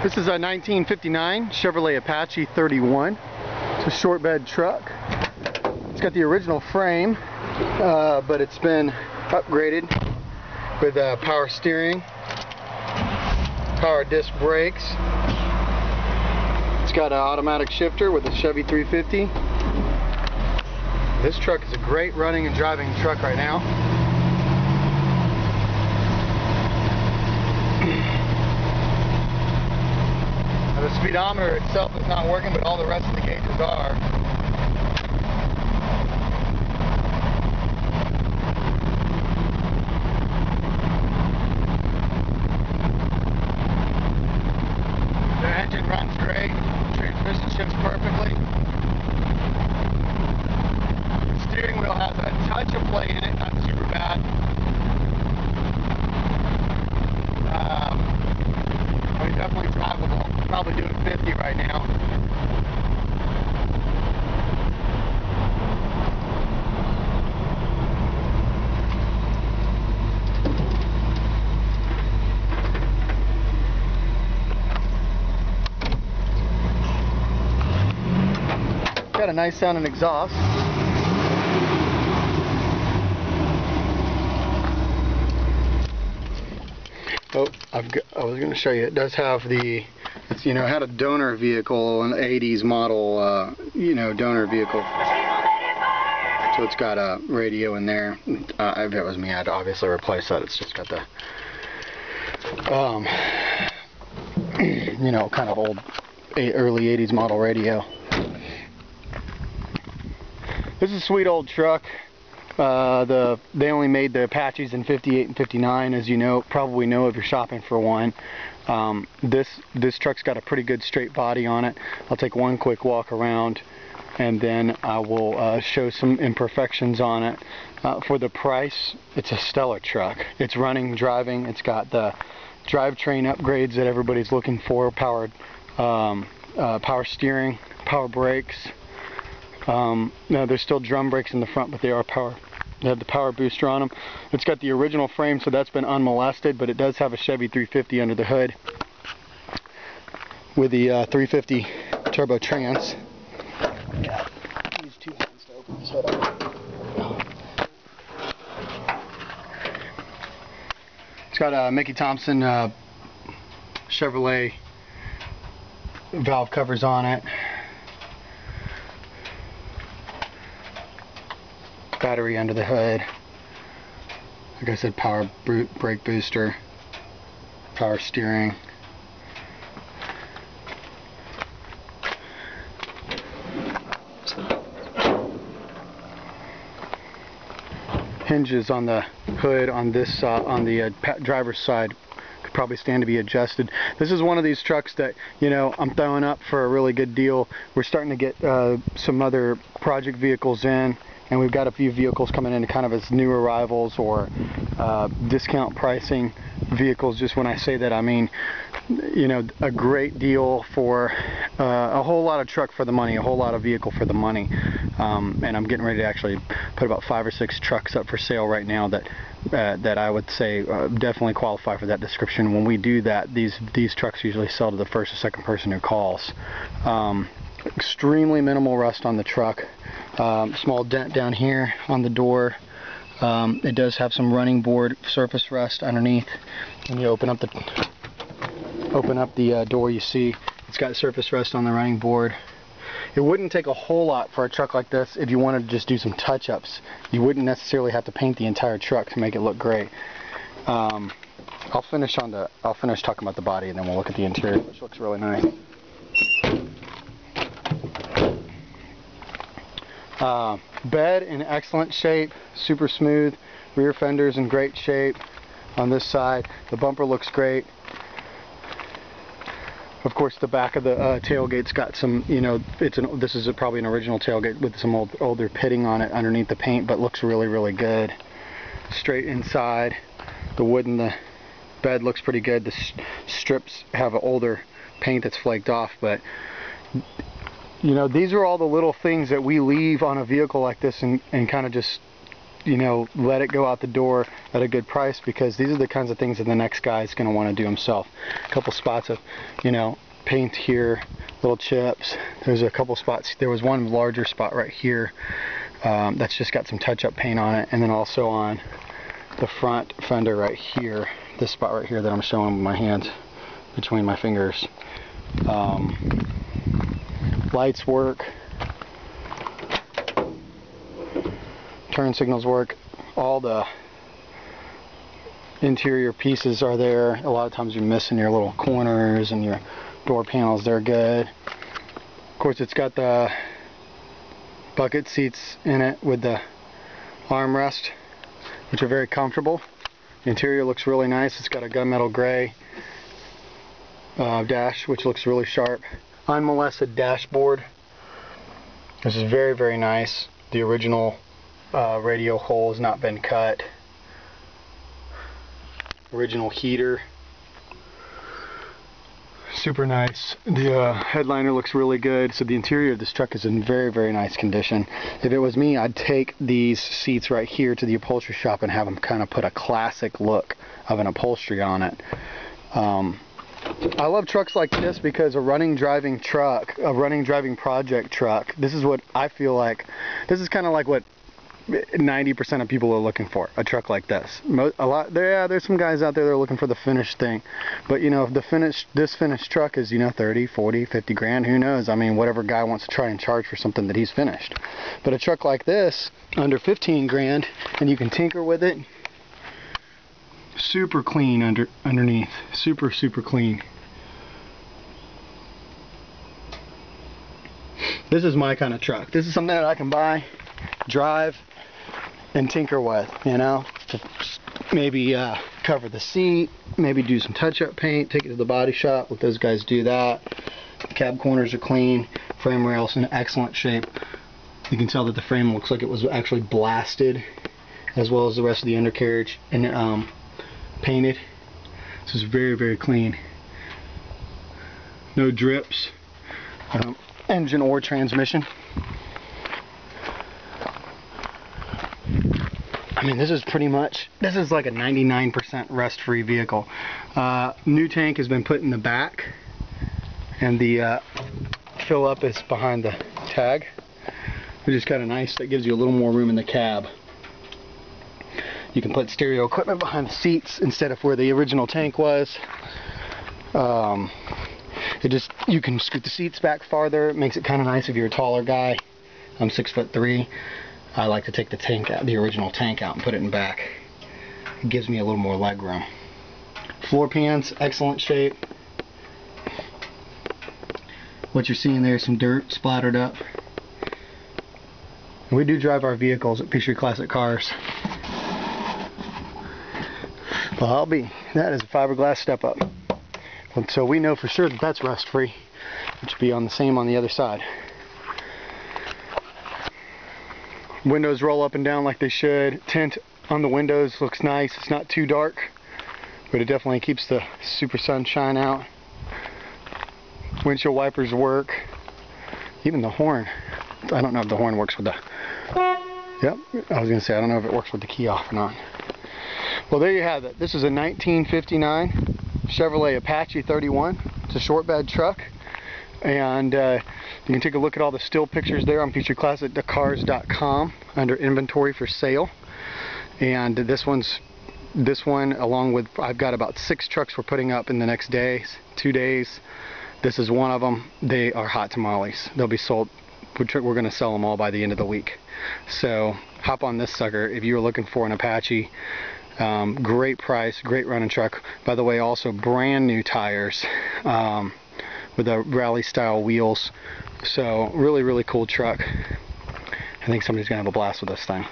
This is a 1959 Chevrolet Apache 31. It's a short bed truck. It's got the original frame, but it's been upgraded with power steering, power disc brakes. It's got an automatic shifter with a Chevy 350. This truck is a great running and driving truck right now. The speedometer itself is not working, but all the rest of the gauges are. The engine runs great. Transmission shifts perfectly. The steering wheel has a touch of play in it, not super bad. Definitely drivable. Probably doing 50 right now. Got a nice sounding exhaust. Oh, I was going to show you. It does have the, it's, it had a donor vehicle, an 80s model, donor vehicle. So it's got a radio in there. If it was me, I'd obviously replace that. It's just got the, kind of old, early 80s model radio. This is a sweet old truck. They only made the Apaches in 58 and 59, as you probably know if you're shopping for one. This truck's got a pretty good straight body on it. I'll take one quick walk around and then I will show some imperfections on it. For the price, it's a stellar truck. It's running, driving. It's got the drivetrain upgrades that everybody's looking for: power steering, power brakes. No, there's still drum brakes in the front, but they are power. They have the power booster on them. It's got the original frame, so that's been unmolested, but it does have a Chevy 350 under the hood with the 350 turbo trans. Yeah, use two hands to open this hood up. It's got a Mickey Thompson Chevrolet valve covers on it. Battery under the hood. Like I said, power brake booster, power steering. Hinges on the hood on this on the driver's side could probably stand to be adjusted. This is one of these trucks that I'm throwing up for a really good deal. We're starting to get some other project vehicles in. And we've got a few vehicles coming in kind of as new arrivals or discount pricing vehicles. Just when I say that, I mean, a great deal for a whole lot of truck for the money, a whole lot of vehicle for the money. And I'm getting ready to actually put about 5 or 6 trucks up for sale right now that I would say definitely qualify for that description. When we do that, these trucks usually sell to the first or second person who calls. Extremely minimal rust on the truck. Small dent down here on the door. It does have some running board surface rust underneath. When you open up the door, you see it's got surface rust on the running board. It wouldn't take a whole lot for a truck like this if you wanted to just do some touch-ups. You wouldn't necessarily have to paint the entire truck to make it look great. I'll finish talking about the body, and then we'll look at the interior, which looks really nice. Bed in excellent shape, super smooth. Rear fender's in great shape on this side. The bumper looks great. Of course, the back of the tailgate's got some, this is probably an original tailgate with some older pitting on it underneath the paint, but looks really, really good. Straight inside. The wood in the bed looks pretty good. The strips have an older paint that's flaked off, but these are all the little things that we leave on a vehicle like this and kind of just you know, let it go out the door at a good price, because these are the kinds of things that the next guy is going to want to do himself. A couple spots of, you know, paint here, little chips. There's a couple spots. There was one larger spot right here that's just got some touch-up paint on it, and then also on the front fender right here, this spot right here that I'm showing with my hands between my fingers. Lights work, turn signals work, all the interior pieces are there. A lot of times you're missing your little corners and your door panels. They're good. Of course, it's got the bucket seats in it with the armrest, which are very comfortable. The interior looks really nice. It's got a gunmetal gray dash, which looks really sharp. Unmolested dashboard. This is very, very nice. The original radio hole has not been cut. Original heater. Super nice. The headliner looks really good. So the interior of this truck is in very, very nice condition. If it was me, I'd take these seats right here to the upholstery shop and have them kind of put a classic look of an upholstery on it. I love trucks like this because a running driving truck, a running driving project truck, this is what I feel like, this is kind of like what 90% of people are looking for, a truck like this. There's some guys out there that are looking for the finished thing, but you know, if this finished truck is, you know, 30, 40, 50 grand, who knows? I mean, whatever guy wants to try and charge for something that he's finished. But a truck like this, under 15 grand, and you can tinker with it. Super clean underneath, super clean. This is my kind of truck. This is something that I can buy, drive, and tinker with, you know, to maybe cover the seat, maybe do some touch-up paint, take it to the body shop, let those guys do that. The cab corners are clean, frame rail's in excellent shape. You can tell that the frame looks like it was actually blasted, as well as the rest of the undercarriage, and painted. This is very, very clean. No drips. Engine or transmission. I mean, this is pretty much, this is like a 99% rust-free vehicle. New tank has been put in the back, and the fill up is behind the tag, which is kind of nice. That gives you a little more room in the cab. You can put stereo equipment behind the seats instead of where the original tank was. You can scoot the seats back farther. It makes it kind of nice if you're a taller guy. I'm 6'3". I like to take the tank out, the original tank out, and put it in back. It gives me a little more leg room. Floor pans, excellent shape. What you're seeing there is some dirt splattered up. We do drive our vehicles at Peachtree Classic Cars. Well, that is a fiberglass step-up. And so we know for sure that that's rust-free, which would be on the same on the other side. Windows roll up and down like they should. Tint on the windows looks nice. It's not too dark, but it definitely keeps the super sunshine out. Windshield wipers work. Even the horn. I don't know if the horn works with the... Yep, I was going to say, I don't know if it works with the key off or not. Well, there you have it. This is a 1959 Chevrolet Apache 31. It's a short bed truck, and you can take a look at all the still pictures there on peachtree-classic-cars.com under inventory for sale. And this one, along with, I've got about 6 trucks we're putting up in the next 2 days. This is one of them. They are hot tamales. They'll be sold. We're going to sell them all by the end of the week. So hop on this sucker if you're looking for an Apache. Great price, great running truck. By the way, also brand new tires with the rally style wheels. So really, really cool truck. I think somebody's gonna have a blast with this thing.